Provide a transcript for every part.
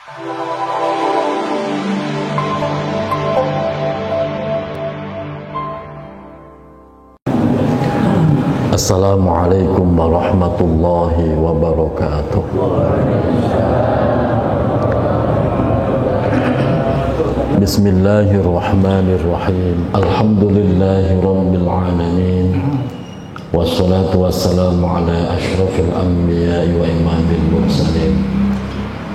Assalamualaikum warahmatullahi wabarakatuh. Bismillahirrahmanirrahim. Alhamdulillahi rabbil alamin. Wassalatu wassalamu ala ashrafil anbiya'i wa imamil mursalin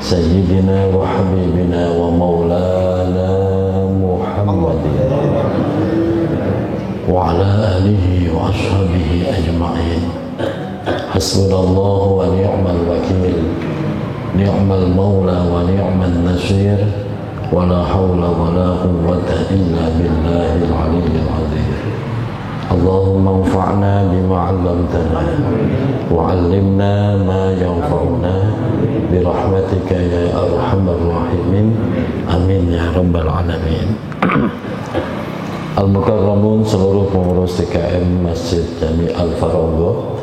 Sayyidina wa habibina wa maulana Muhammadin wa ala alihi wa ashabihi ajma'in. Hasbunallahu wa ni'mal wakil, ni'mal maula wa ni'mal nasir, wa la hawla wa la quwwata illa billahil aliyyil azim. Allahumma anfa'na bima 'allamtana wa 'allimna ma yanfa'una bi rahmatika ya arhamar rahimin. Amin ya rabbal alamin. Al-Mukarramun, seluruh pengurus DKM Masjid Jami Al-Farongo,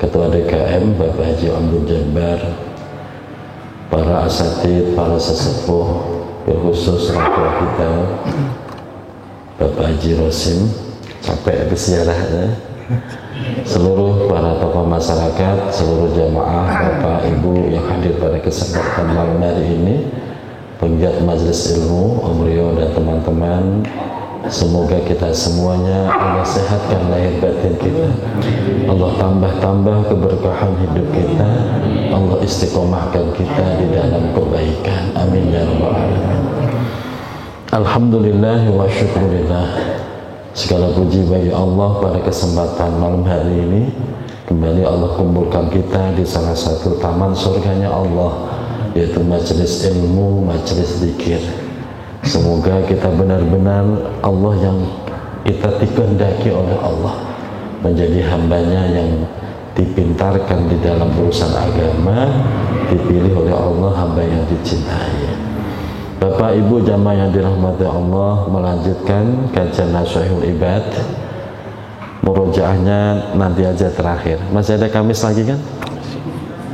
Ketua DKM Bapak Haji Abdul Jabbar, para asatid, para sesepuh, berkhusus rakyat kita Bapak Haji Rosim, capek bersiarahnya, seluruh para tokoh masyarakat, seluruh jamaah, Bapak Ibu yang hadir pada kesempatan malam hari ini, penggiat majelis ilmu, Om Rio dan teman-teman. Semoga kita semuanya Allah sehatkan lahir batin kita, Allah tambah-tambah keberkahan hidup kita, Allah istiqomahkan kita di dalam kebaikan. Amin ya rabbal alamin. Alhamdulillah wa syukurillah. Segala puji bagi Allah pada kesempatan malam hari ini. Kembali Allah kumpulkan kita di salah satu taman surganya Allah, yaitu majelis ilmu, majelis zikir. Semoga kita benar-benar Allah yang kita dikehendaki oleh Allah menjadi hambanya yang dipintarkan di dalam urusan agama, dipilih oleh Allah, hamba yang dicintai. Bapak Ibu jamaah yang dirahmati Allah, melanjutkan kajian Nashihul Ibad. Murojaahnya nanti aja terakhir. Masih ada Kamis lagi kan?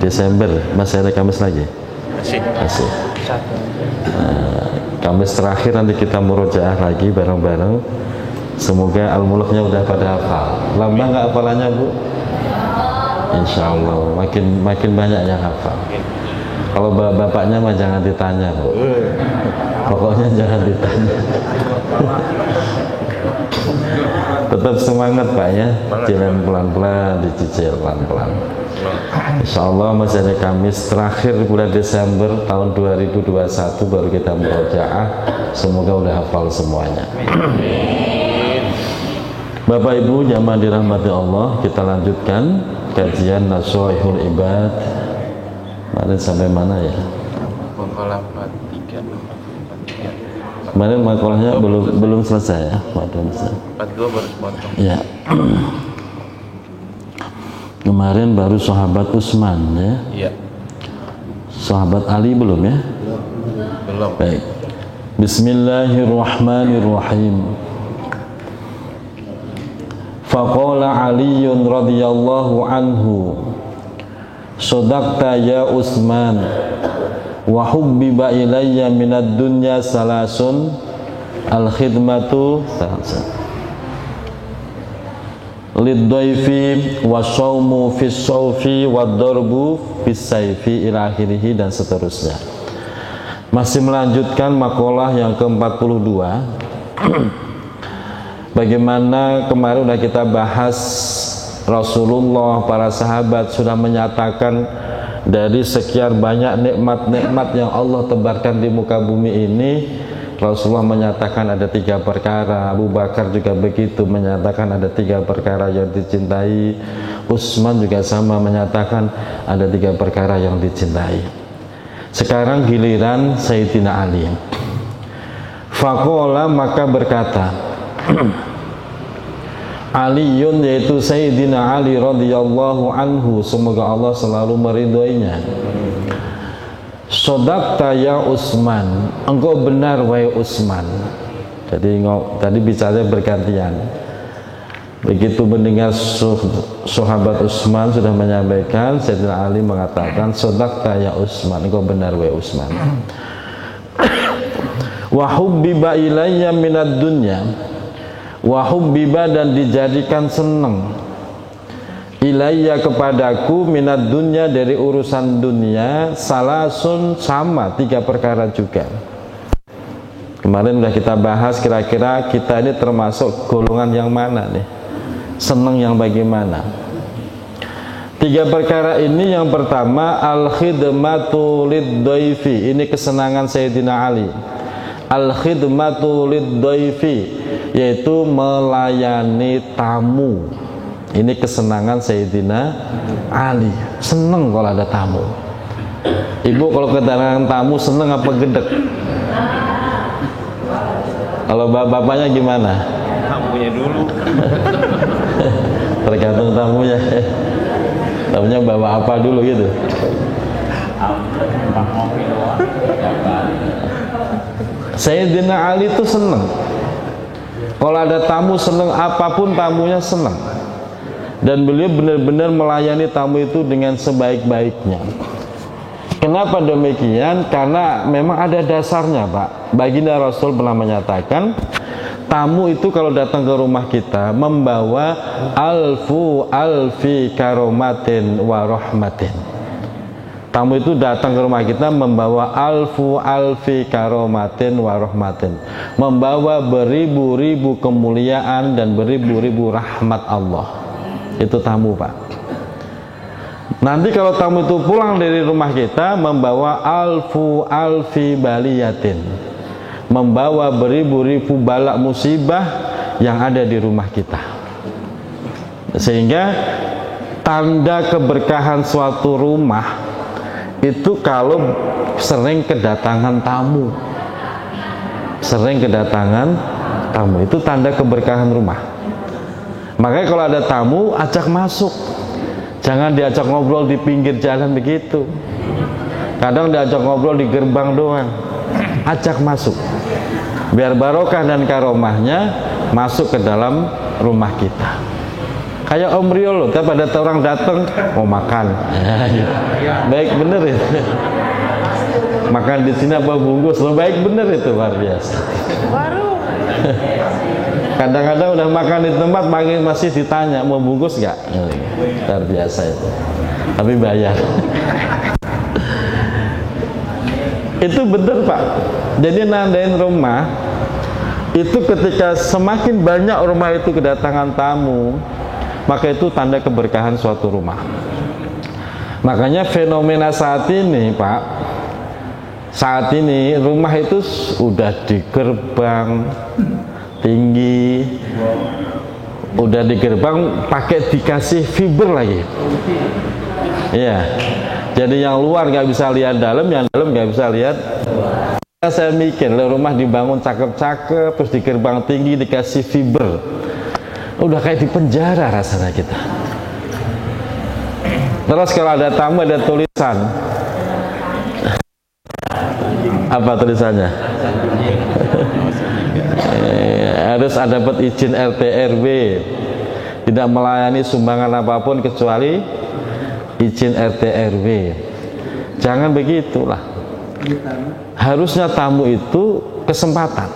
Desember masih ada Kamis lagi? Masih. Kamis terakhir nanti kita murojaah lagi bareng-bareng. Semoga al-muluknya udah pada hafal. Lama nggak hafalannya Bu? Insya Allah makin banyak yang hafal. Kalau bapaknya mah jangan ditanya Bu, pokoknya jangan ditanya. Tetap semangat Pak ya, jalan pelan-pelan, dicicil pelan-pelan. Insya Allah masih ada Kamis terakhir bulan Desember tahun 2021 baru kita murojaah. Semoga udah hafal semuanya. Bapak Ibu jamaah dirahmati Allah, kita lanjutkan kajian Nashihul Ibad. Kemarin sampai mana ya? Makalah 43. Kemarin makalahnya belum selesai ya? 42 baru sepotong. Ya. Kemarin baru sahabat Utsman ya? Iya. Sahabat Ali belum ya? Belum. Baik. Bismillahirrahmanirrahim. Faqala Aliun radhiyallahu anhu, Shadaqta ya Utsman, wa hubbiba ilayya minad dunya salasun, al-khidmatu lidhaifi wasyaumu fis saufi wadarbu bis saifi ila akhirih dan seterusnya. Masih melanjutkan makalah yang ke-42. Bagaimana kemarin sudah kita bahas, Rasulullah, para sahabat sudah menyatakan dari sekian banyak nikmat-nikmat yang Allah tebarkan di muka bumi ini, Rasulullah menyatakan ada 3 perkara. Abu Bakar juga begitu, menyatakan ada 3 perkara yang dicintai. Utsman juga sama, menyatakan ada 3 perkara yang dicintai. Sekarang giliran Sayyidina Ali. Faqala, maka berkata Aliun, yaitu Sayyidina Ali radhiyallahu anhu, semoga Allah selalu meridhoinya. Shadaqta ya Utsman, engkau benar wahai Utsman. Jadi tadi bicara bergantian. Begitu mendengar sahabat Utsman sudah menyampaikan, Sayyidina Ali mengatakan, Shadaqta ya Utsman, engkau benar wahai Utsman. Wa hubbiba ilayya minad dunya, wa hubbiba dan dijadikan seneng, ilayya kepadaku minad dunya dari urusan dunia, salasun sama 3 perkara juga. Kemarin udah kita bahas kira-kira kita ini termasuk golongan yang mana nih, seneng yang bagaimana. 3 perkara ini, yang pertama al-khidmatu lid-dhaifi, ini kesenangan Sayyidina Ali. Al-khidmatu lid-dhaifi, yaitu melayani tamu. Ini kesenangan Sayyidina Ali, seneng kalau ada tamu. Ibu kalau kedatangan tamu seneng apa gedek? Kalau bapaknya gimana? Tamunya dulu. Tergantung tamunya. Tamunya bawa apa dulu gitu? Sayyidina Ali itu seneng. Kalau ada tamu seneng, apapun tamunya seneng. Dan beliau benar-benar melayani tamu itu dengan sebaik-baiknya. Kenapa demikian? Karena memang ada dasarnya, Pak. Baginda Rasul pernah menyatakan, tamu itu kalau datang ke rumah kita membawa alfi karomatin wa rahmatin. Tamu itu datang ke rumah kita membawa alfi karomatin wa rahmatin, membawa beribu-ribu kemuliaan dan beribu-ribu rahmat Allah. Itu tamu, Pak. Nanti kalau tamu itu pulang dari rumah kita membawa alfi baliyatin, membawa beribu-ribu balak musibah yang ada di rumah kita. Sehingga tanda keberkahan suatu rumah itu kalau sering kedatangan tamu. Sering kedatangan tamu itu tanda keberkahan rumah. Makanya kalau ada tamu, ajak masuk. Jangan diajak ngobrol di pinggir jalan begitu. Kadang diajak ngobrol di gerbang doang. Ajak masuk, biar barokah dan karomahnya masuk ke dalam rumah kita. Kayak Om Rio loh, tiap ada orang datang mau makan. Baik bener itu. Makan di sini apa bungkus? Lo baik bener itu, luar biasa. Kadang-kadang udah makan di tempat masih ditanya mau bungkus nggak? Luar biasa itu. Tapi bayar. Itu bener, Pak. Jadi nandain rumah itu ketika semakin banyak rumah itu kedatangan tamu, maka itu tanda keberkahan suatu rumah. Makanya fenomena saat ini, Pak, saat ini rumah itu udah di gerbang tinggi, udah di gerbang pakai dikasih fiber lagi. Iya. Jadi yang luar nggak bisa lihat dalam, yang dalam nggak bisa lihat. Saya mikir, rumah dibangun cakep-cakep, terus di gerbang tinggi dikasih fiber, udah kayak di penjara rasanya kita. Terus kalau ada tamu ada tulisan, apa tulisannya? Harus ada dapat izin RT RW, tidak melayani sumbangan apapun kecuali izin RT RW. Jangan begitulah. Harusnya tamu itu kesempatan.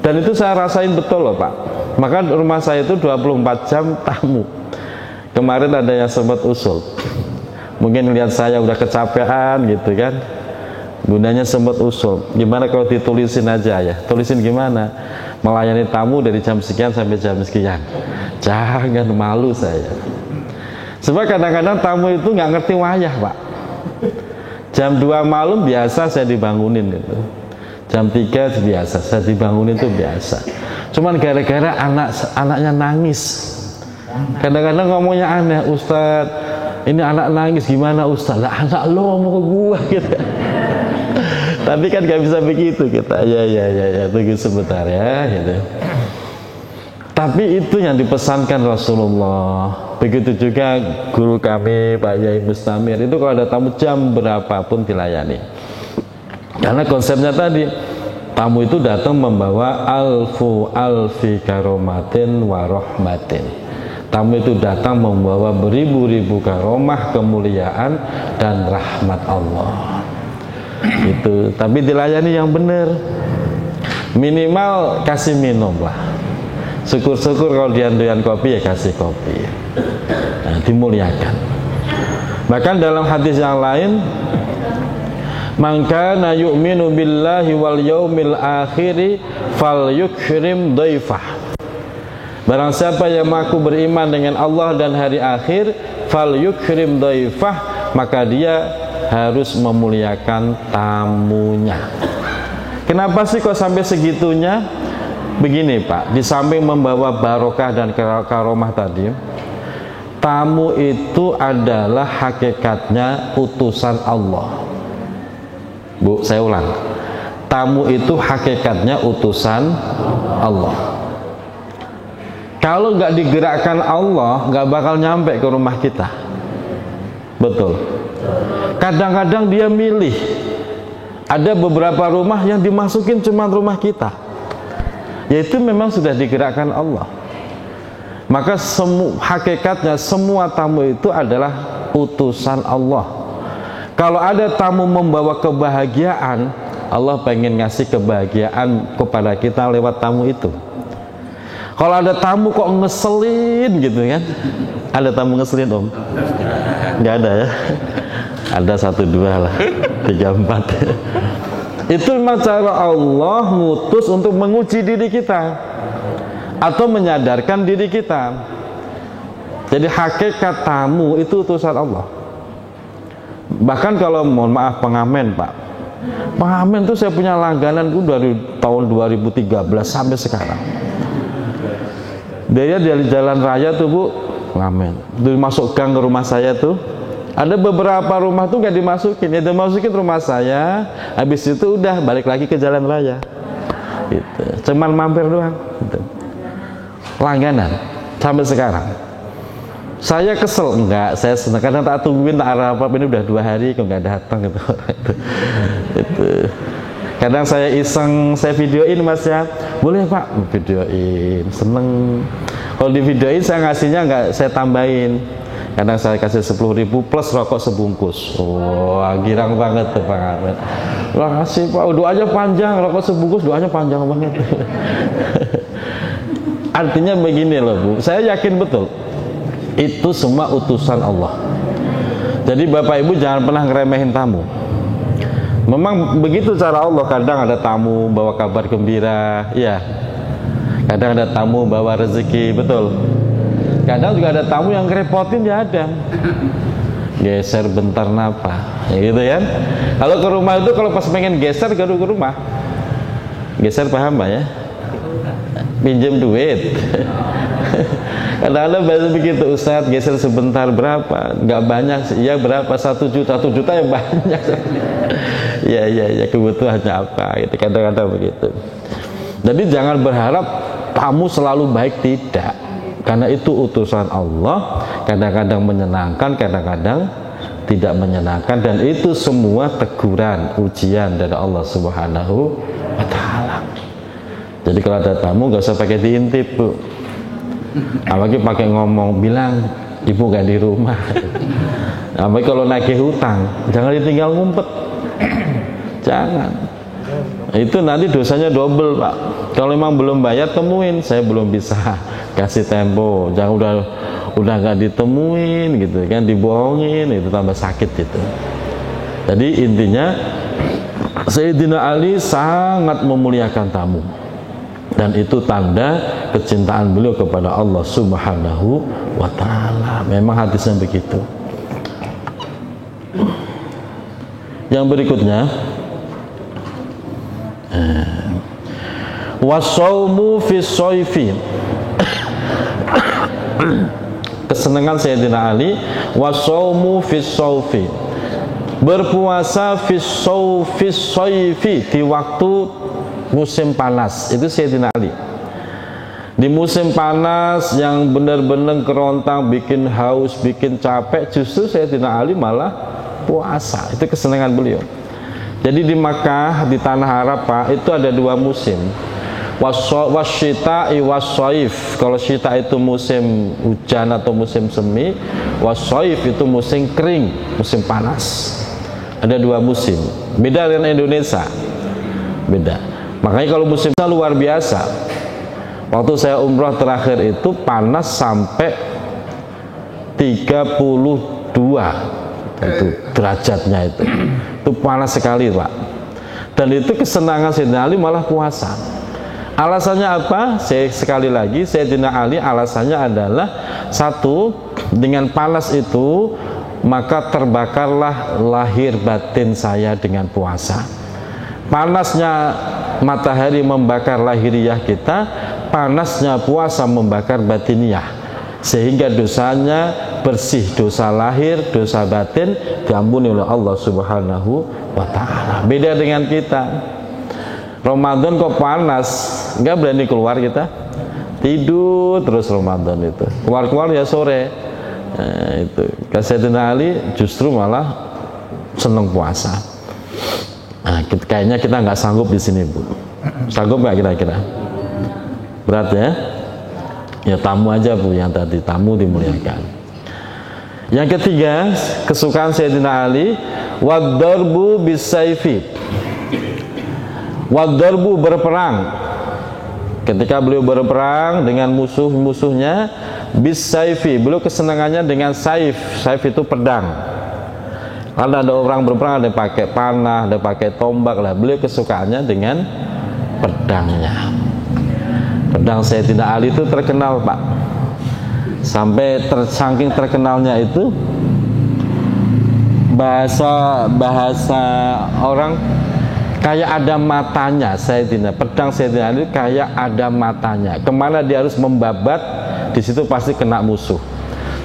Dan itu saya rasain betul loh, Pak. Maka rumah saya itu 24 jam tamu. Kemarin ada yang sempat usul, mungkin lihat saya udah kecapean gitu kan, bundanya sempat usul, gimana kalau ditulisin aja ya? Tulisin gimana? Melayani tamu dari jam sekian sampai jam sekian. Jangan, malu saya. Sebab kadang-kadang tamu itu nggak ngerti wayah, Pak. Jam 2 malam biasa saya dibangunin gitu. Jam 3 biasa saya dibangunin, itu biasa. Cuman gara-gara anaknya nangis. Kadang-kadang ngomongnya aneh, Ustadz, ini anak nangis gimana Ustadz? Lah anak lo mau ke gua gitu. Tapi kan gak bisa begitu kita. Ya, tunggu sebentar ya gitu. Tapi itu yang dipesankan Rasulullah. Begitu juga guru kami Pak Yai Mustamir, itu kalau ada tamu jam berapapun dilayani. Karena konsepnya tadi, tamu itu datang membawa alfi karomatin wa rahmatin. Tamu itu datang membawa beribu-ribu karomah, kemuliaan dan rahmat Allah. Itu, tapi dilayani yang benar. Minimal kasih minum lah. Syukur-syukur kalau dia doyan kopi ya kasih kopi. Nah, dimuliakan. Bahkan dalam hadis yang lain, man kana yu'minu billahi wal yaumil akhiri falyukrim dhaifah. Barang siapa yang mengaku beriman dengan Allah dan hari akhir, falyukrim dhaifah, maka dia harus memuliakan tamunya. Kenapa sih kok sampai segitunya? Begini Pak, di samping membawa barokah dan karomah tadi, tamu itu adalah hakikatnya utusan Allah. Bu, saya ulang. Tamu itu hakikatnya utusan Allah. Kalau nggak digerakkan Allah, nggak bakal nyampe ke rumah kita. Betul. Kadang-kadang dia milih. Ada beberapa rumah yang dimasukin cuma rumah kita. Yaitu memang sudah digerakkan Allah. Maka hakikatnya semua tamu itu adalah utusan Allah. Kalau ada tamu membawa kebahagiaan, Allah pengen ngasih kebahagiaan kepada kita lewat tamu itu. Kalau ada tamu kok ngeselin gitu kan? Ada tamu ngeselin Om? Nggak ada ya? Ada 1, 2 lah, 3, 4. Itu memang cara Allah ngutus untuk menguji diri kita atau menyadarkan diri kita. Jadi hakikat tamu itu utusan Allah. Bahkan kalau mohon maaf pengamen Pak, pengamen tuh saya punya langganan tuh dari tahun 2013 sampai sekarang. Dia dari jalan raya tuh Bu, pengamen. Itu masuk gang ke rumah saya tuh. Ada beberapa rumah tuh gak dimasukin, ya dimasukin rumah saya, habis itu udah balik lagi ke jalan raya. Gitu. Cuman mampir doang. Gitu. Langganan sampai sekarang. Saya kesel enggak, saya senang kadang tak tungguin tak arah apa ini udah 2 hari kok nggak datang gitu. Itu. Kadang saya iseng, saya videoin Mas ya, boleh Pak videoin, seneng. Kalau di videoin saya ngasihnya nggak saya tambahin. Kadang saya kasih 10.000 plus rokok sebungkus. Wah, girang banget tuh Pak Ahmed. Wah, kasih Pak, doanya panjang, rokok sebungkus doanya panjang banget. Artinya begini loh Bu, saya yakin betul itu semua utusan Allah. Jadi Bapak Ibu jangan pernah ngeremehin tamu. Memang begitu cara Allah, kadang ada tamu bawa kabar gembira, ya. Kadang ada tamu bawa rezeki, betul. Kadang juga ada tamu yang ngerepotin, ya ada. Geser bentar napa, ya gitu kan. Kalau ke rumah itu kalau pas pengen geser ke rumah, geser paham Pak ya? Pinjam duit. Kadang-kadang bahasa begitu, Ustadz geser sebentar berapa? Nggak banyak, iya berapa? 1 juta, 1 juta yang banyak. Ya kebutuhannya apa? Gitu. Kadang-kadang begitu. Jadi jangan berharap tamu selalu baik, tidak. Karena itu utusan Allah, kadang-kadang menyenangkan, kadang-kadang tidak menyenangkan, dan itu semua teguran, ujian dari Allah Subhanahu wa Ta'ala. Jadi kalau ada tamu gak usah pakai diintip Bu, apalagi pakai ngomong, bilang ibu gak di rumah. Apalagi kalau nagih hutang, jangan ditinggal ngumpet. Jangan. Itu nanti dosanya double Pak. Kalau memang belum bayar, temuin, saya belum bisa kasih tempo. Jangan udah gak ditemuin gitu kan, dibohongin, itu tambah sakit gitu. Jadi intinya Sayyidina Ali sangat memuliakan tamu, dan itu tanda kecintaan beliau kepada Allah Subhanahu wa Ta'ala. Memang hadisnya begitu. Yang berikutnya, wasaumu fis soifi. Kesenangan Sayyidina Ali, wasaumu fis soifi, berpuasa fis soifi, di waktu musim panas. Itu Sayyidina Ali. Di musim panas yang benar-benar kerontang, bikin haus, bikin capek, justru Sayyidina Ali malah puasa. Itu kesenangan beliau. Jadi di Makkah, di tanah Arab Pak, itu ada 2 musim, wasyita'i wasyaif. Kalau syita itu musim hujan atau musim semi, wasyaif itu musim kering, musim panas. Ada 2 musim. Beda dengan Indonesia. Beda. Makanya kalau musimnya luar biasa. Waktu saya umroh terakhir itu panas sampai 32 itu derajatnya itu. Itu panas sekali, Pak. Dan itu kesenangan Sayyidina Ali malah puasa. Alasannya apa? Sekali lagi Sayyidina Ali alasannya adalah satu, dengan panas itu maka terbakarlah lahir batin saya dengan puasa. Panasnya matahari membakar lahiriah kita, panasnya puasa membakar batiniah, sehingga dosanya bersih, dosa lahir, dosa batin diampuni oleh Allah Subhanahu wa ta'ala. Beda dengan kita. Ramadan kok panas, nggak berani keluar kita, tidur terus Ramadan itu. Keluar ya sore. Nah, itu. Sayyidina Ali justru malah senang puasa. Nah, kayaknya kita nggak sanggup di sini, Bu. Sanggup nggak kira-kira? Berat ya? Ya tamu aja, Bu, yang tadi tamu dimuliakan. Yang ketiga, kesukaan Sayyidina Ali, wad-darbu bis-sayfi. Wad-darbu berperang. Ketika beliau berperang dengan musuh-musuhnya, bis-sayfi, beliau kesenangannya dengan saif. Saif itu pedang. Kalau ada orang berperang, ada pakai panah, ada pakai tombak lah. Beliau kesukaannya dengan pedangnya. Pedang Sayyidina Ali itu terkenal, Pak. Sampai saking terkenalnya itu bahasa orang kayak ada matanya. Pedang Sayyidina Ali kayak ada matanya. Kemana dia harus membabat, di situ pasti kena musuh.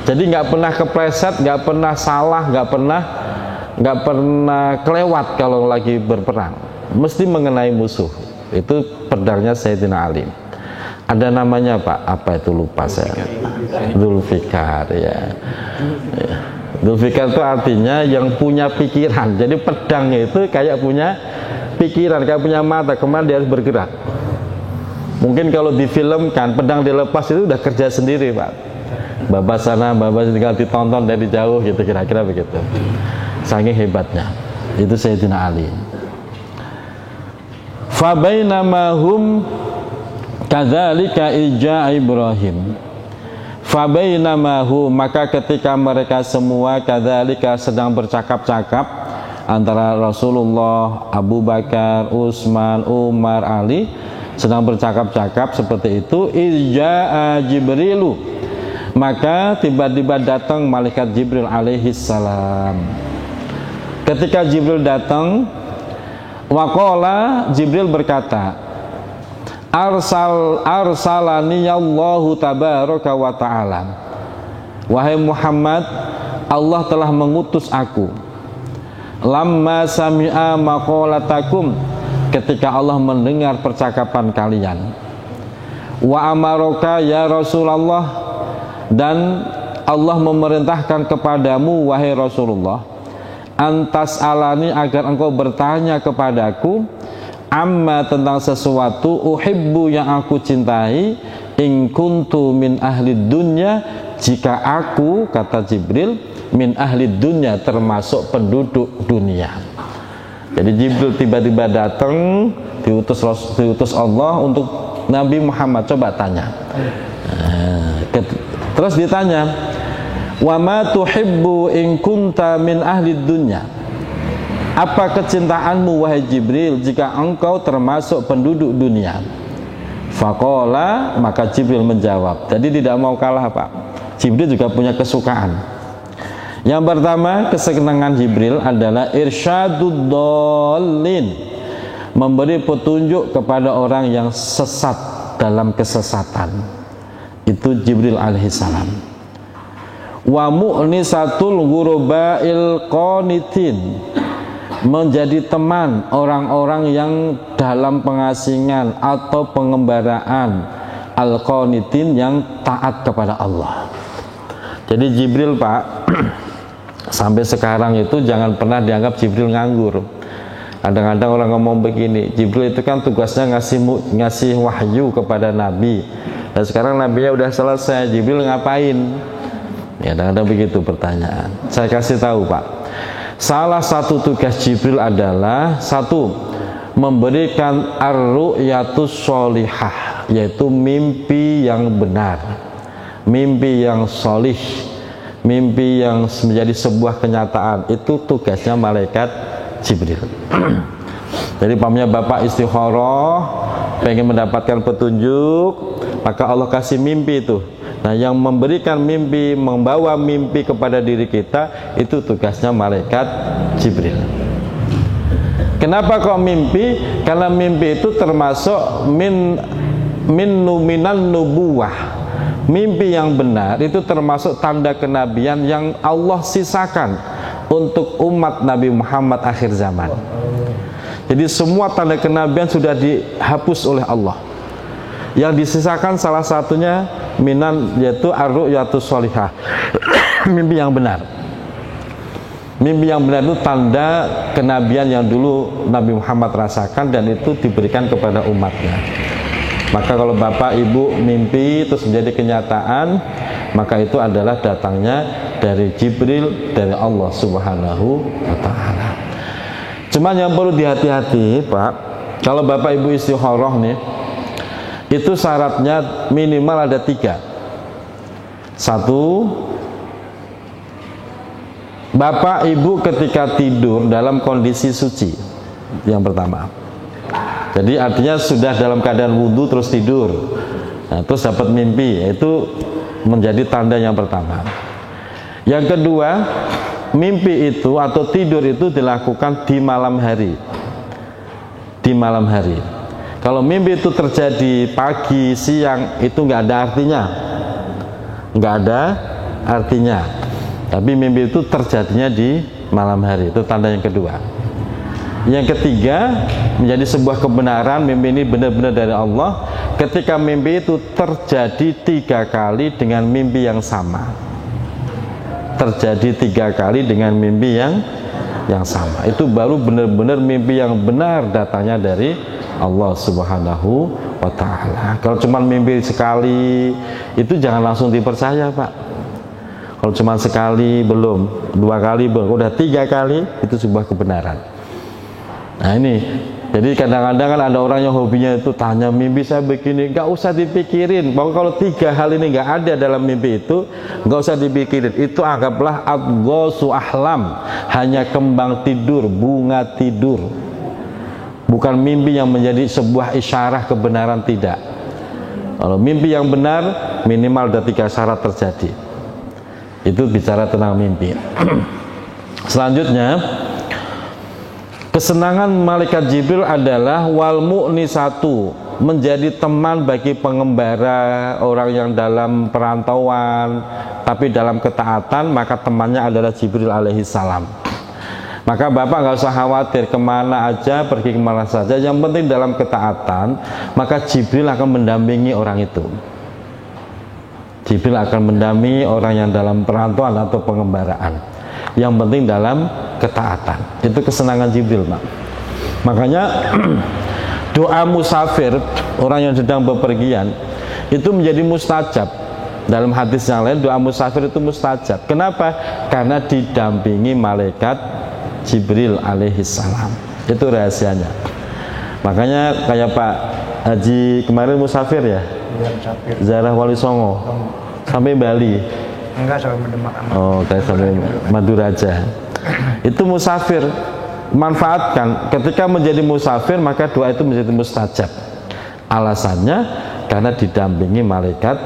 Jadi nggak pernah kepleset, nggak pernah salah, nggak pernah kelewat kalau lagi berperang. Mesti mengenai musuh. Itu pedangnya Sayyidina Ali. Ada namanya, Pak, apa itu lupa saya. Dzulfikar, ya. Dzulfikar itu artinya yang punya pikiran. Jadi pedangnya itu kayak punya pikiran, kayak punya mata, kemana dia harus bergerak. Mungkin kalau difilmkan pedang dilepas itu udah kerja sendiri, Pak. Babas sana, babas tinggal ditonton dari jauh gitu, kira-kira begitu. Saking hebatnya. Itu Sayyidina Ali. Fa bainamahum kadzalika ija Ibrahim. Fa bainamahu, maka ketika mereka semua kadzalika sedang bercakap-cakap antara Rasulullah, Abu Bakar, Utsman, Umar, Ali sedang bercakap-cakap seperti itu, ija Jibrilu, maka tiba-tiba datang malaikat Jibril alaihi salam. Ketika Jibril datang, waqala, Jibril berkata, arsalani Allahu tabaraka wa ta'ala. Wahai Muhammad, Allah telah mengutus aku. Lamma sami'a maqalatakum, ketika Allah mendengar percakapan kalian. Wa amaraka ya Rasulullah, dan Allah memerintahkan kepadamu wahai Rasulullah, antas alani, agar engkau bertanya kepadaku, amma, tentang sesuatu, uhibbu, yang aku cintai, in kuntu min ahli dunya, jika aku, kata Jibril, min ahli dunya, termasuk penduduk dunia. Jadi Jibril tiba-tiba datang, diutus Allah untuk Nabi Muhammad, coba tanya. Terus ditanya, wa ma tuhibbu in kunta min ahli dunya, apa kecintaanmu wahai Jibril jika engkau termasuk penduduk dunia? Faqala, maka Jibril menjawab. Jadi tidak mau kalah, Pak. Jibril juga punya kesukaan. Yang pertama, kesenangan Jibril adalah irsyadud dhalin, memberi petunjuk kepada orang yang sesat dalam kesesatan. Itu Jibril alaihissalam. Wa mu'nisatul ghuraba'il qanitin, menjadi teman orang-orang yang dalam pengasingan atau pengembaraan, al-qanitin, yang taat kepada Allah. Jadi Jibril, Pak, sampai sekarang itu jangan pernah dianggap Jibril nganggur. Kadang-kadang orang ngomong begini, Jibril itu kan tugasnya ngasih wahyu kepada Nabi, dan sekarang Nabinya udah selesai, Jibril ngapain? Ya, kadang-kadang begitu pertanyaan. Saya kasih tahu, Pak, Salah satu tugas Jibril adalah satu, memberikan ar-ru'yatus sholihah, yaitu mimpi yang benar, mimpi yang sholih, mimpi yang menjadi sebuah kenyataan. Itu tugasnya malaikat Jibril. Jadi pamannya bapak istikharah, pengen mendapatkan petunjuk, maka Allah kasih mimpi itu. Nah, yang memberikan mimpi, membawa mimpi kepada diri kita, itu tugasnya malaikat Jibril. Kenapa kok mimpi? Karena mimpi itu termasuk minan nubuwah. Mimpi yang benar itu termasuk tanda kenabian yang Allah sisakan untuk umat Nabi Muhammad akhir zaman. Jadi semua tanda kenabian sudah dihapus oleh Allah. Yang disisakan salah satunya yaitu ar-ru'yatus sholihah. Mimpi yang benar. Mimpi yang benar itu tanda kenabian yang dulu Nabi Muhammad rasakan, dan itu diberikan kepada umatnya. Maka kalau bapak ibu mimpi terus menjadi kenyataan, maka itu adalah datangnya dari Jibril, dari Allah Subhanahu wa ta'ala. Cuman yang perlu dihati-hati Pak, kalau bapak ibu istikharah nih, itu syaratnya minimal ada 3. Satu, bapak ibu ketika tidur dalam kondisi suci. Yang pertama, jadi artinya sudah dalam keadaan wudhu terus tidur, nah, terus dapat mimpi, itu menjadi tanda yang pertama. Yang kedua, mimpi itu atau tidur itu dilakukan di malam hari. Di malam hari. Kalau mimpi itu terjadi pagi, siang, itu nggak ada artinya, nggak ada artinya. Tapi mimpi itu terjadinya di malam hari, itu tanda yang kedua. Yang ketiga, menjadi sebuah kebenaran, mimpi ini benar-benar dari Allah ketika mimpi itu terjadi 3 kali dengan mimpi yang sama. Terjadi 3 kali dengan mimpi yang sama, itu baru benar-benar mimpi yang benar datangnya dari Allah Subhanahu wa ta'ala. Kalau cuma mimpi sekali, itu jangan langsung dipercaya Pak. Kalau cuma sekali belum, 2 kali belum, udah 3 kali, itu sebuah kebenaran. Nah ini, jadi kadang-kadang kan ada orang yang hobinya itu tanya mimpi saya begini, nggak usah dipikirin. Bahwa kalau 3 hal ini nggak ada dalam mimpi itu, nggak usah dipikirin. Itu anggaplah adghasu ahlam, hanya kembang tidur, bunga tidur. Bukan mimpi yang menjadi sebuah isyarah kebenaran, tidak. Kalau mimpi yang benar, minimal ada 3 syarat terjadi. Itu bicara tentang mimpi. Selanjutnya, kesenangan malaikat Jibril adalah wal mu'nisatu, menjadi teman bagi pengembara, orang yang dalam perantauan tapi dalam ketaatan, maka temannya adalah Jibril alaihi salam. Maka bapak nggak usah khawatir kemana aja, pergi kemana saja, yang penting dalam ketaatan, maka Jibril akan mendampingi orang itu. Jibril akan mendampingi orang yang dalam perantauan atau pengembaraan, yang penting dalam ketaatan. Itu kesenangan Jibril Pak. Makanya doa musafir, orang yang sedang bepergian, itu menjadi mustajab. Dalam hadis yang lain, doa musafir itu mustajab. Kenapa? Karena didampingi malaikat Jibril alaihi salam. Itu rahasianya. Makanya kayak Pak Haji kemarin musafir ya? Ziarah Wali Songo sampai Bali. Enggak, sampai Demak. Oh, kayak sampai Maduraja. Itu musafir. Manfaatkan ketika menjadi musafir, maka doa itu menjadi mustajab. Alasannya karena didampingi malaikat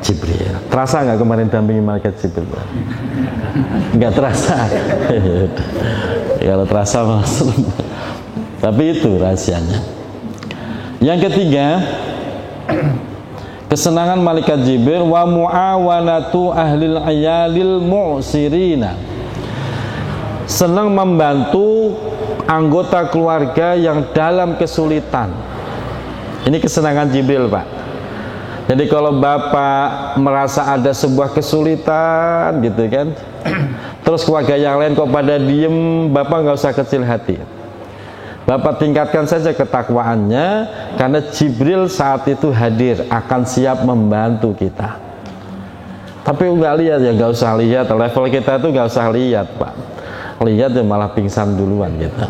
Jibril. Terasa nggak kemarin dampingi malaikat Jibril? Nggak terasa. Kalau terasa maksud. Tapi itu rahasianya. Yang ketiga, kesenangan malaikat Jibril wa muawanatu ahlil ayalil mu'sirina, senang membantu anggota keluarga yang dalam kesulitan. Ini kesenangan Jibril Pak. Jadi kalau bapak merasa ada sebuah kesulitan gitu kan, terus keluarga yang lain kok pada diem, bapak nggak usah kecil hati. Bapak tingkatkan saja ketakwaannya, karena Jibril saat itu hadir, akan siap membantu kita. Tapi nggak lihat ya, nggak usah lihat, level kita itu nggak usah lihat Pak. lihat ya malah pingsan duluan gitu.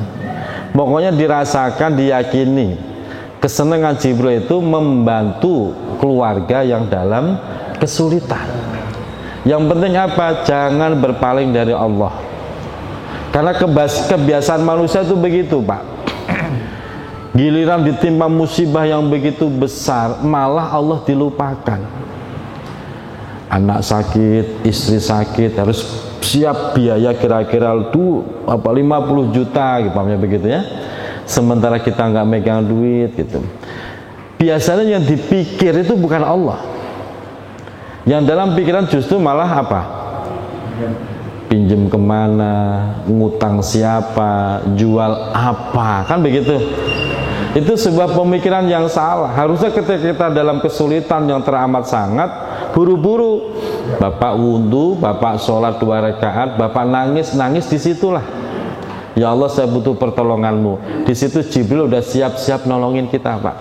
Pokoknya dirasakan, diyakini kesenangan Jibril itu membantu keluarga yang dalam kesulitan. Yang penting apa? Jangan berpaling dari Allah. Karena kebiasaan manusia itu begitu, Pak. Giliran ditimpa musibah yang begitu besar, malah Allah dilupakan. Anak sakit, istri sakit, harus siap biaya kira-kira 50 juta gitu, begitu ya. Sementara kita nggak megang duit gitu. Biasanya yang dipikir itu bukan Allah. Yang dalam pikiran justru malah apa? Pinjem kemana, ngutang siapa, jual apa, kan begitu. Itu sebuah pemikiran yang salah. Harusnya ketika kita dalam kesulitan yang teramat sangat, buru-buru Bapak wudhu, Bapak sholat 2 rakaat, Bapak nangis disitulah. Ya Allah, saya butuh pertolonganmu. Di situ Jibril udah siap-siap nolongin kita, Pak.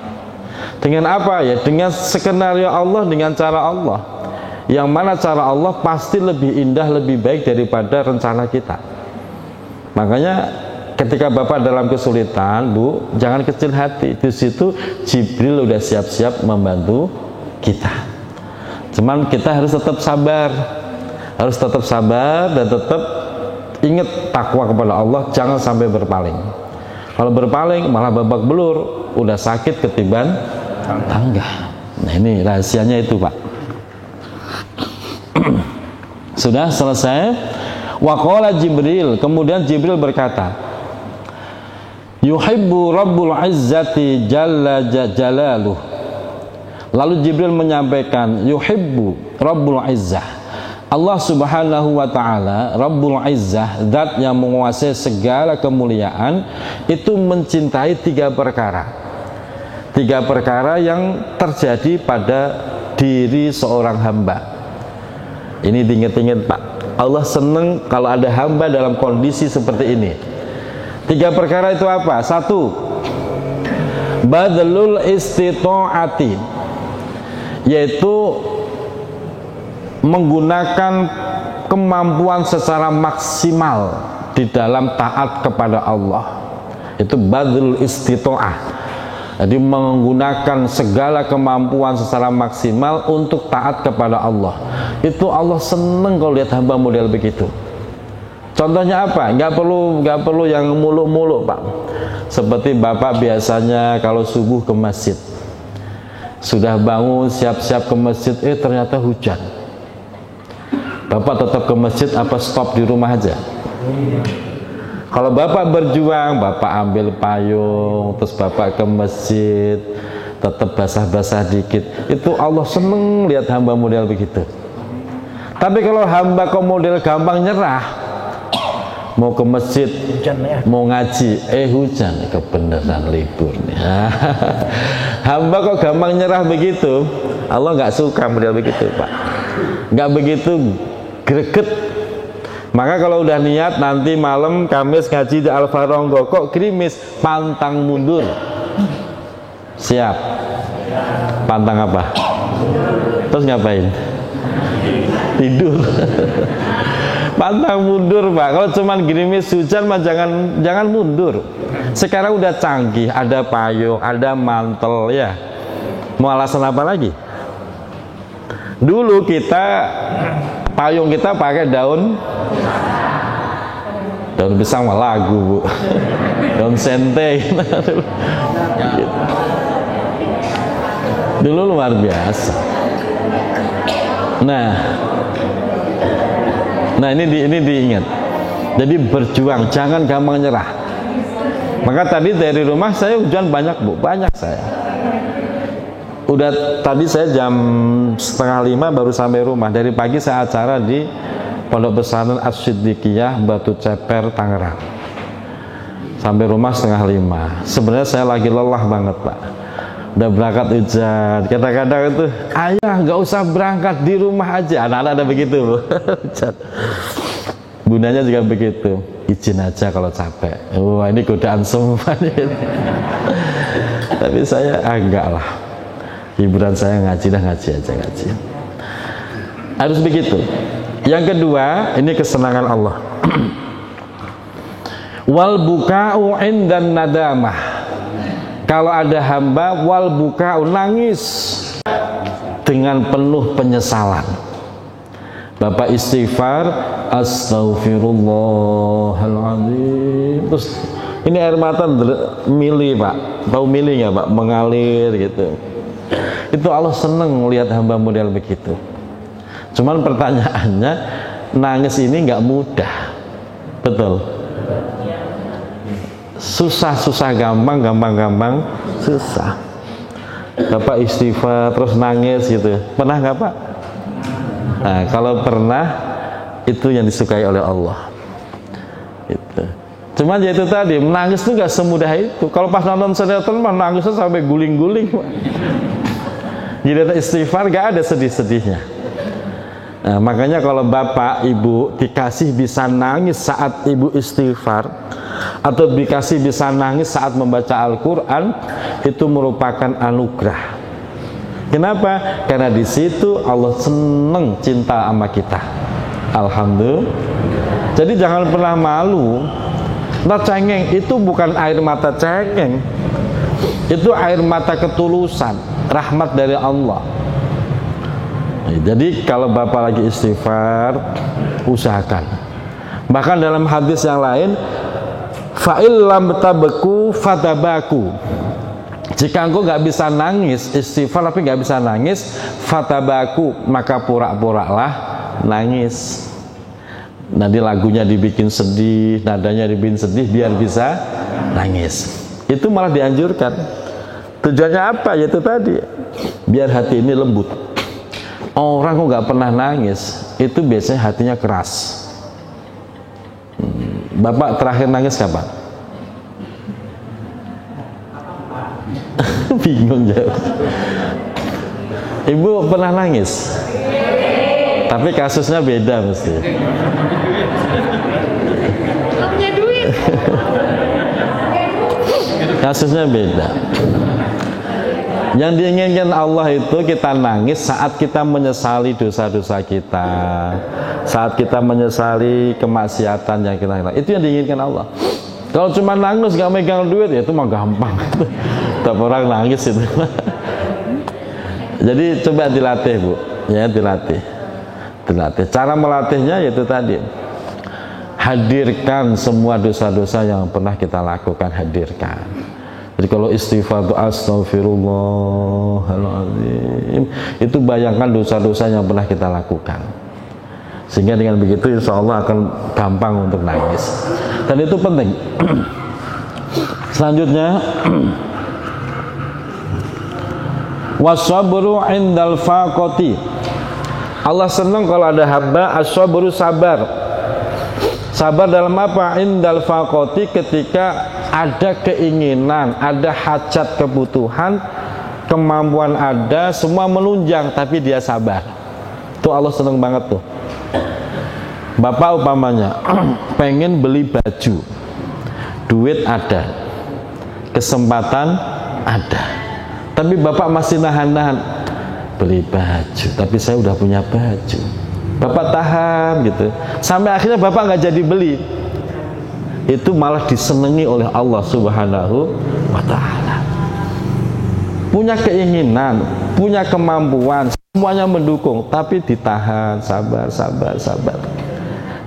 Dengan apa ya? Dengan skenario Allah, dengan cara Allah. Yang mana cara Allah pasti lebih indah, lebih baik daripada rencana kita. Makanya ketika Bapak dalam kesulitan, Bu, jangan kecil hati. Di situ Jibril udah siap-siap membantu kita. Cuman kita harus tetap sabar. Harus tetap sabar dan tetap ingat takwa kepada Allah, jangan sampai berpaling. Kalau berpaling malah babak belur, udah sakit ketiban tangga. Nah, ini rahasianya itu, Pak. Sudah selesai. Waqala Jibril, kemudian Jibril berkata, yuhibbu rabbul izzati jalla jalaluh. Lalu Jibril menyampaikan, yuhibbu rabbul izzah, Allah subhanahu wa ta'ala, rabbul izzah, zat yang menguasai segala kemuliaan, itu mencintai 3 perkara. 3 perkara yang terjadi pada diri seorang hamba. Ini diingat-ingat, Pak. Allah senang kalau ada hamba dalam kondisi seperti ini. 3 perkara itu apa? 1, badlul istita'ati, yaitu menggunakan kemampuan secara maksimal di dalam taat kepada Allah. Itu badlul istita'ah. Jadi menggunakan segala kemampuan secara maksimal untuk taat kepada Allah. Itu Allah seneng kalau lihat hamba model begitu. Contohnya apa? Nggak perlu yang muluk-muluk, Pak. Seperti Bapak biasanya kalau subuh ke masjid, sudah bangun siap-siap ke masjid, ternyata hujan. Bapak tetap ke masjid apa stop di rumah aja? Kalau Bapak berjuang, Bapak ambil payung, terus Bapak ke masjid, tetap basah-basah dikit. Itu Allah seneng lihat hamba model begitu. Tapi kalau hamba kok model gampang nyerah, mau ke masjid, mau ngaji, hujan, kebenaran libur nih. Hamba kok gampang nyerah begitu, Allah nggak suka model begitu, Pak. Nggak begitu greget. Maka kalau udah niat nanti malam Kamis ngaji di Al-Faronggo, kok gerimis, pantang mundur. Siap. Pantang apa? Terus ngapain? Tidur. Pantang mundur, Pak. Kalau cuman gerimis hujan mah jangan mundur. Sekarang udah canggih, ada payung, ada mantel ya. Mau alasan apa lagi? Dulu payung kita pakai daun pisang mah lagu, Bu. Daun sente gitu. Dulu luar biasa. Nah ini diingat. Jadi berjuang, jangan gampang nyerah. Maka tadi dari rumah saya hujan banyak, Bu, banyak saya. Udah tadi saya jam 4:30 baru sampai rumah. Dari pagi saya acara di Pondok Pesantren As-Siddiqiyah Batu Ceper, Tangerang. Sampai rumah 4:30. Sebenarnya saya lagi lelah banget, Pak. Udah berangkat hujan. Kadang-kadang itu, ayah nggak usah berangkat, di rumah aja. Anak-anak ada begitu, Bu. Bundanya juga begitu. Izin aja kalau capek. Wah, ini godaan semua nih. Tapi saya enggak lah. Hiburan saya ngaji aja. Harus begitu. Yang kedua, ini kesenangan Allah. Wal buka'u indan nadamah. Kalau ada hamba wal buka'u, nangis dengan penuh penyesalan. Bapak istighfar, astaghfirullahaladzim. Terus ini air mata mili Pak, tahu mili nggak Pak? Mengalir gitu. Itu Allah seneng melihat hamba model begitu. Cuman pertanyaannya, nangis ini nggak mudah, betul? Susah gampang, gampang susah. Bapak istighfar terus nangis gitu, pernah nggak Pak? Nah, kalau pernah, itu yang disukai oleh Allah. Itu. Cuman ya itu tadi, menangis itu nggak semudah itu. Kalau pas nonton sinetron mah nangisnya sampai guling-guling. Jadi istighfar nggak ada sedih-sedihnya. Nah, makanya kalau bapak ibu dikasih bisa nangis saat ibu istighfar, atau dikasih bisa nangis saat membaca Al-Quran, itu merupakan anugerah. Kenapa? Karena di situ Allah seneng cinta sama kita. Alhamdulillah. Jadi jangan pernah malu. Nah, cengeng itu bukan air mata cengeng, itu air mata ketulusan, rahmat dari Allah. Jadi kalau bapak lagi istighfar, usahakan. Bahkan dalam hadis yang lain, fa'il lam tabeku fatabaku. Jika engkau nggak bisa nangis istighfar tapi nggak bisa nangis, fatabaku, maka pura-puralah nangis. Nanti lagunya dibikin sedih, nadanya dibikin sedih biar bisa nangis. Itu malah dianjurkan. Tujuannya apa? Yaitu tadi, biar hati ini lembut. Orang kok nggak pernah nangis, itu biasanya hatinya keras. Bapak terakhir nangis kapan? Bingung jawab. Ibu pernah nangis? Tapi kasusnya beda mesti. Punya duit. Kasusnya beda. Yang diinginkan Allah itu kita nangis saat kita menyesali dosa-dosa kita, saat kita menyesali kemaksiatan yang kita lakukan. Itu yang diinginkan Allah. Kalau cuma nangis gak megang duit, ya itu mah gampang. Tapi orang nangis itu. Jadi coba dilatih Bu, ya dilatih. Cara melatihnya yaitu tadi, hadirkan semua dosa-dosa yang pernah kita lakukan, hadirkan. Jadi kalau istighfar itu astaghfirullahaladzim, itu bayangkan dosa-dosa yang pernah kita lakukan. Sehingga dengan begitu insya Allah akan gampang untuk nangis. Dan itu penting. Selanjutnya, wasabru indal faqati. Allah senang kalau ada hamba as-sabru, sabar. Sabar dalam apa? Indal faqati, ketika ada keinginan, ada hajat, kebutuhan, kemampuan ada, semua menunjang, tapi dia sabar. Itu Allah senang banget tuh. Bapak umpamanya pengen beli baju, duit ada, kesempatan ada, tapi bapak masih nahan-nahan beli baju, tapi saya udah punya baju. Bapak tahan gitu, sampai akhirnya bapak nggak jadi beli. Itu malah disenangi oleh Allah Subhanahu wa Ta'ala. Punya keinginan, punya kemampuan, semuanya mendukung, tapi ditahan, sabar.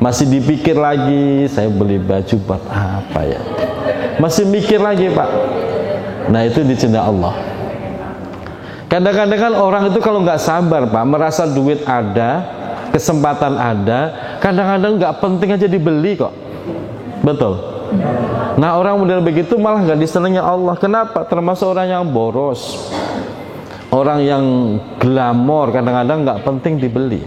Masih dipikir lagi, saya beli baju buat apa ya? Masih mikir lagi Pak. Nah itu dicinta Allah. Kadang-kadang kan orang itu kalau nggak sabar Pak, merasa duit ada, kesempatan ada, kadang-kadang nggak penting aja dibeli kok. Betul. Nah orang model begitu malah nggak disenangi Allah. Kenapa? Termasuk orang yang boros, orang yang glamor, kadang-kadang nggak penting dibeli.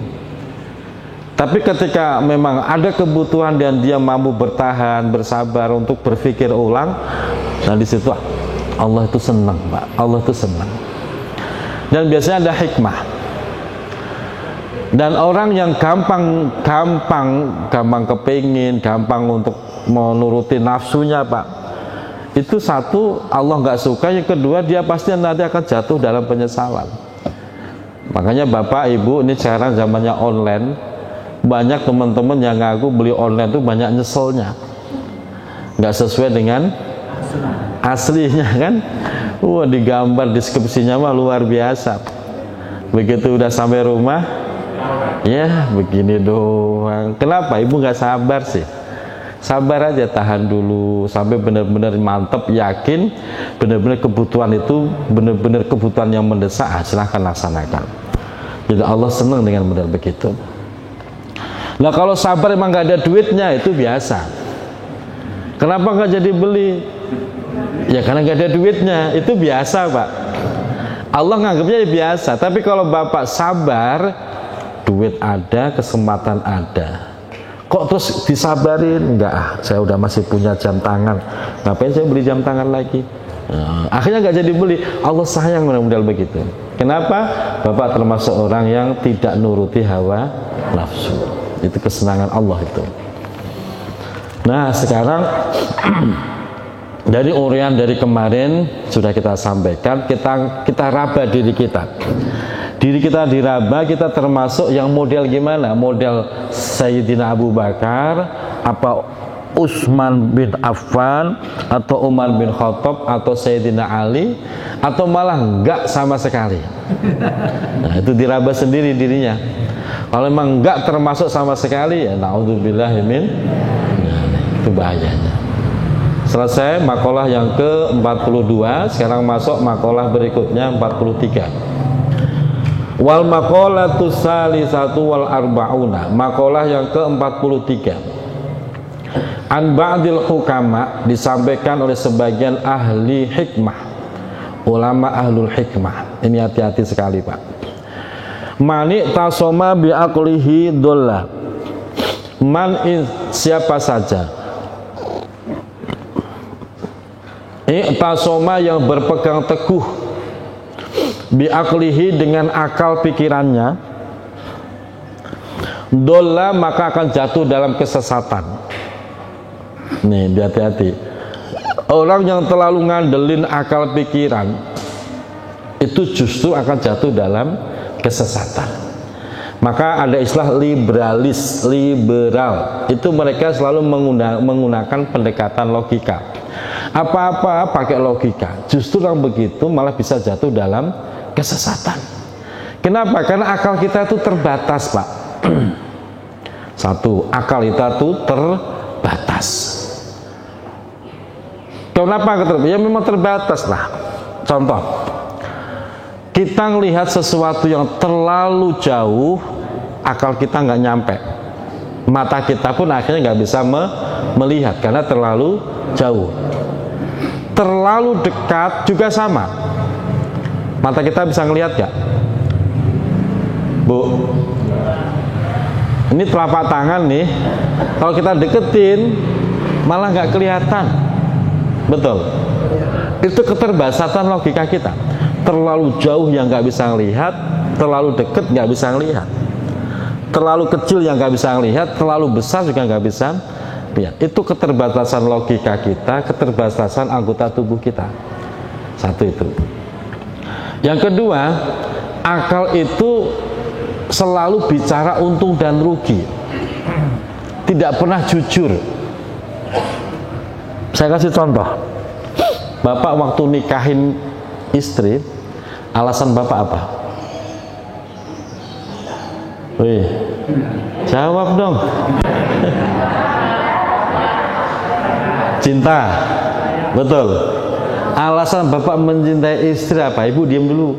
Tapi ketika memang ada kebutuhan dan dia mampu bertahan, bersabar untuk berpikir ulang, nah di situ Allah itu senang, Pak. Allah itu senang. Dan biasanya ada hikmah. Dan orang yang gampang kepingin, gampang untuk menuruti nafsunya, Pak. Itu satu, Allah nggak suka. Yang kedua, dia pasti nanti akan jatuh dalam penyesalan. Makanya Bapak, Ibu, ini sekarang zamannya online. Banyak teman-teman yang ngaku beli online itu banyak nyeselnya. nggak sesuai dengan aslinya kan. Wah, digambar deskripsinya mah luar biasa. Begitu udah sampai rumah, ya begini doang. Kenapa ibu nggak sabar sih? Sabar aja, tahan dulu sampai benar-benar mantap, yakin benar-benar kebutuhan itu benar-benar kebutuhan yang mendesak. Silahkan laksanakan. Jadi Allah senang dengan benar begitu. Nah kalau sabar emang nggak ada duitnya itu biasa. Kenapa nggak jadi beli? Ya karena nggak ada duitnya, itu biasa Pak. Allah nganggapnya biasa. Tapi kalau Bapak sabar, duit ada, kesempatan ada. Kok terus disabarin? Enggak, saya udah masih punya jam tangan. Ngapain saya beli jam tangan lagi? Nah, akhirnya nggak jadi beli. Allah sayang model begitu. Kenapa? Bapak termasuk orang yang tidak nuruti hawa nafsu. Itu kesenangan Allah itu. Nah sekarang dari urian dari kemarin sudah kita sampaikan, kita raba diri kita. Diri kita diraba, kita termasuk yang model gimana? Model Sayyidina Abu Bakar, apa Utsman bin Affan, atau Umar bin Khattab, atau Sayyidina Ali, atau malah enggak sama sekali. Nah itu diraba sendiri dirinya. Kalau memang enggak termasuk sama sekali, ya naudzubillahi min, itu bahayanya. Selesai makalah yang ke-42, sekarang masuk makalah berikutnya 43. Wal maqalatu salisatu wal arba'una, makalah yang ke-43. An ba'dil hukama, disampaikan oleh sebagian ahli hikmah, ulama ahlul hikmah. Ini hati-hati sekali Pak. Mani tasoma bi'aqlihi dolla. Siapa saja tasoma yang berpegang teguh bi'aqlihi dengan akal pikirannya, dolla maka akan jatuh dalam kesesatan. Nih hati-hati, orang yang terlalu ngandelin akal pikiran itu justru akan jatuh dalam kesesatan. Maka ada istilah liberal, itu mereka selalu menggunakan pendekatan logika. Apa-apa pakai logika. Justru orang begitu malah bisa jatuh dalam kesesatan. Kenapa? Karena akal kita itu terbatas Pak. Satu, akal kita itu terbatas. Kenapa? Ya memang terbatas lah. Contoh, kita melihat sesuatu yang terlalu jauh, akal kita nggak nyampe. Mata kita pun akhirnya nggak bisa melihat karena terlalu jauh. Terlalu dekat juga sama. Mata kita bisa ngelihat gak? Bu, ini telapak tangan nih, kalau kita deketin malah nggak kelihatan. Betul. Itu keterbatasan logika kita. Terlalu jauh yang nggak bisa ngelihat, terlalu deket nggak bisa ngelihat, terlalu kecil yang nggak bisa ngelihat, terlalu besar juga nggak bisa lihat. Itu keterbatasan logika kita, keterbatasan anggota tubuh kita. Satu itu. Yang kedua, akal itu selalu bicara untung dan rugi, tidak pernah jujur. Saya kasih contoh. Bapak waktu nikahin istri, alasan Bapak apa? Wih, jawab dong. Cinta, betul. Alasan Bapak mencintai istri apa? Ibu diam dulu.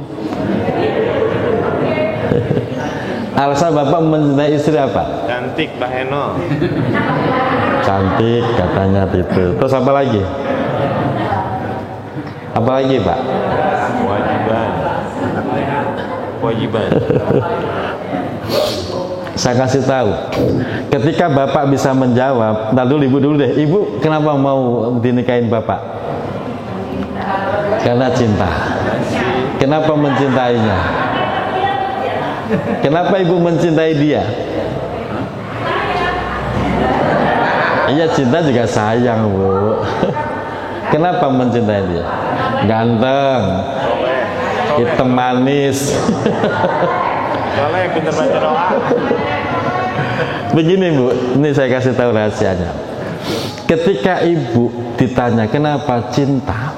Alasan Bapak mencintai istri apa? Cantik Pak Heno. Cantik katanya itu. Terus apa lagi? Apa lagi Pak? Kewajiban. Saya kasih tahu. Ketika Bapak bisa menjawab, ntar dulu Ibu dulu deh. Ibu kenapa mau dinikahin Bapak? Karena cinta. Kenapa mencintainya? Kenapa Ibu mencintai dia? Iya, cinta juga sayang Bu. Kenapa mencintai dia? Ganteng, hitam manis. Soalnya pintar baca doa. Begini Bu, ini saya kasih tahu rahasianya. Ketika ibu ditanya kenapa cinta,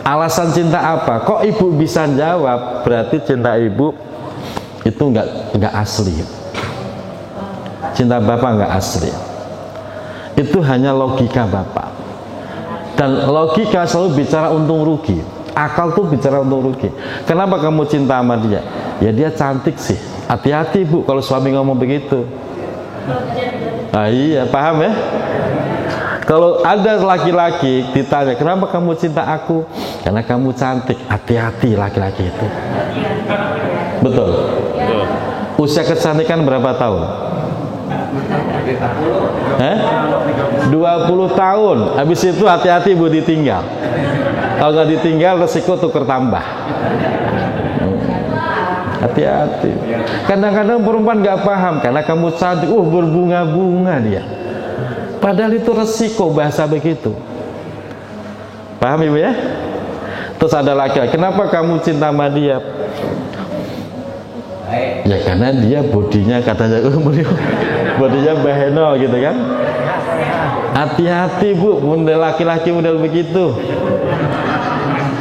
alasan cinta apa, kok ibu bisa jawab, berarti cinta ibu itu nggak asli. Cinta bapak nggak asli. Itu hanya logika bapak. Dan logika selalu bicara untung rugi. Akal tuh bicara untung rugi. Kenapa kamu cinta sama dia? Ya dia cantik sih. Hati-hati bu kalau suami ngomong begitu. Nah, iya, paham ya? Kalau ada laki-laki ditanya kenapa kamu cinta aku? Karena kamu cantik. Hati-hati laki-laki itu. Betul. Usia kecantikan berapa tahun? 20 tahun. Habis itu hati-hati bu ditinggal. Kalau nggak ditinggal resiko tuker tambah. Hati-hati. Kadang-kadang perempuan nggak paham karena kamu cantik, berbunga-bunga dia. Padahal itu resiko, bahasa begitu. Paham ibu ya? Terus ada laki-laki, kenapa kamu cinta sama dia? Ya karena dia bodinya katanya bodinya baheno gitu kan. Hati-hati bu, model laki-laki model begitu.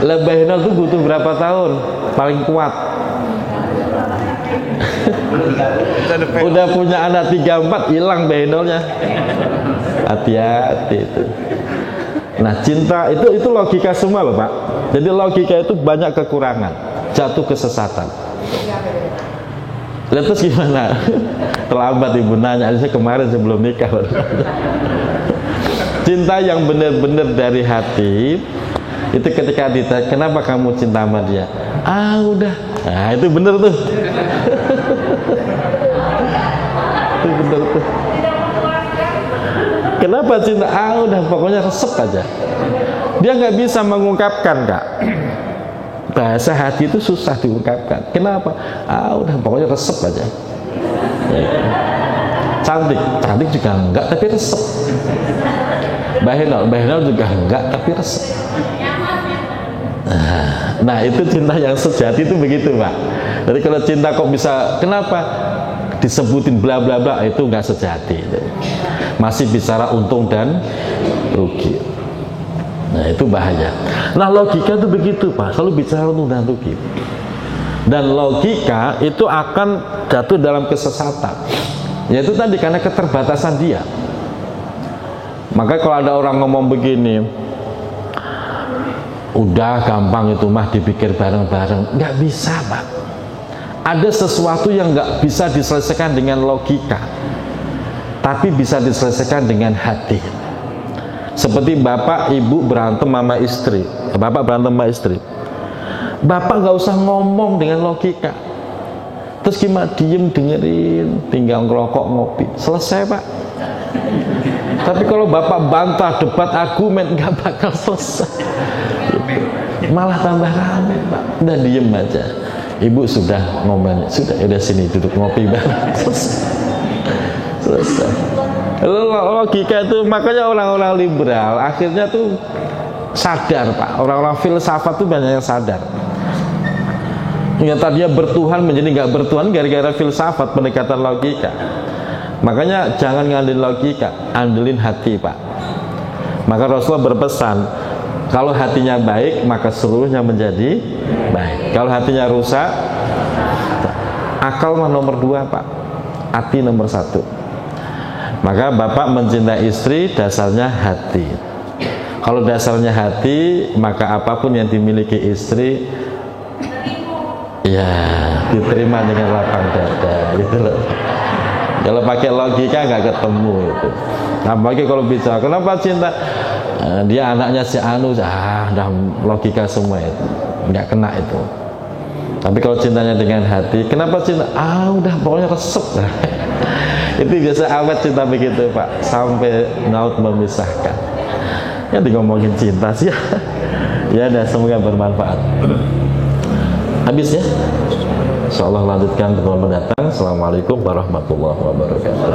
Baheno tuh butuh berapa tahun paling kuat? Udah punya anak 3-4 hilang behenolnya. Hati-hati itu. Nah cinta itu logika semua loh pak. Jadi logika itu banyak kekurangan, jatuh kesesatan. Lihat terus gimana? Terlambat ibu nanya, saya kemarin sebelum nikah. Cinta yang benar-benar dari hati itu ketika ditanya kenapa kamu cinta sama dia? Udah. Nah itu bener tuh. Itu bener tuh. Kenapa cinta? Udah pokoknya resep aja. Dia nggak bisa mengungkapkan kak. Bahasa hati itu susah diungkapkan. Kenapa? Udah pokoknya resep aja. Ya. Cantik juga enggak tapi resep. Bahenol juga enggak tapi resep. Nah itu cinta yang sejati itu begitu pak. Jadi kalau cinta kok bisa, kenapa disebutin bla bla bla, itu enggak sejati. Masih bicara untung dan rugi. Nah itu bahaya. Nah logika itu begitu pak, selalu bicara untung dan rugi. Dan logika itu akan jatuh dalam kesesatan. Yaitu tadi karena keterbatasan dia. Maka kalau ada orang ngomong begini, udah gampang itu mah dipikir bareng-bareng, nggak bisa pak. Ada sesuatu yang nggak bisa diselesaikan dengan logika, tapi bisa diselesaikan dengan hati. Seperti bapak ibu berantem sama istri, bapak berantem sama istri, bapak nggak usah ngomong dengan logika, terus gimana, diem dengerin, tinggal ngerokok ngopi, selesai pak. Tapi kalau bapak bantah debat argumen nggak bakal selesai, malah tambah rame pak. Udah diem aja, ibu sudah ngomongnya, udah sini duduk ngopi bareng, selesai. Logika itu, makanya orang-orang liberal akhirnya tuh sadar pak, orang-orang filsafat tuh banyak yang sadar. Ternyata dia bertuhan menjadi nggak bertuhan gara-gara filsafat, pendekatan logika. Makanya jangan ngandelin logika, andelin hati pak. Maka Rasulullah berpesan, kalau hatinya baik maka seluruhnya menjadi baik. Kalau hatinya rusak, akal mah nomor 2 pak, hati nomor 1. Maka bapak mencintai istri dasarnya hati. Kalau dasarnya hati, maka apapun yang dimiliki istri ya diterima dengan lapang dada gitu loh. Kalau pakai logika nggak ketemu itu. Apalagi kalau bicara kenapa cinta, dia anaknya si Anu, dah logika semua itu nggak kena itu. Tapi kalau cintanya dengan hati, kenapa cinta? Udah pokoknya resep lah. Itu biasa awet cinta begitu pak, sampai maut memisahkan. Ya ngomongin cinta sih ya. Ya dah, semoga bermanfaat. Habis ya. Insyaallah lanjutkan pertemuan mendatang. Assalamualaikum warahmatullahi wabarakatuh.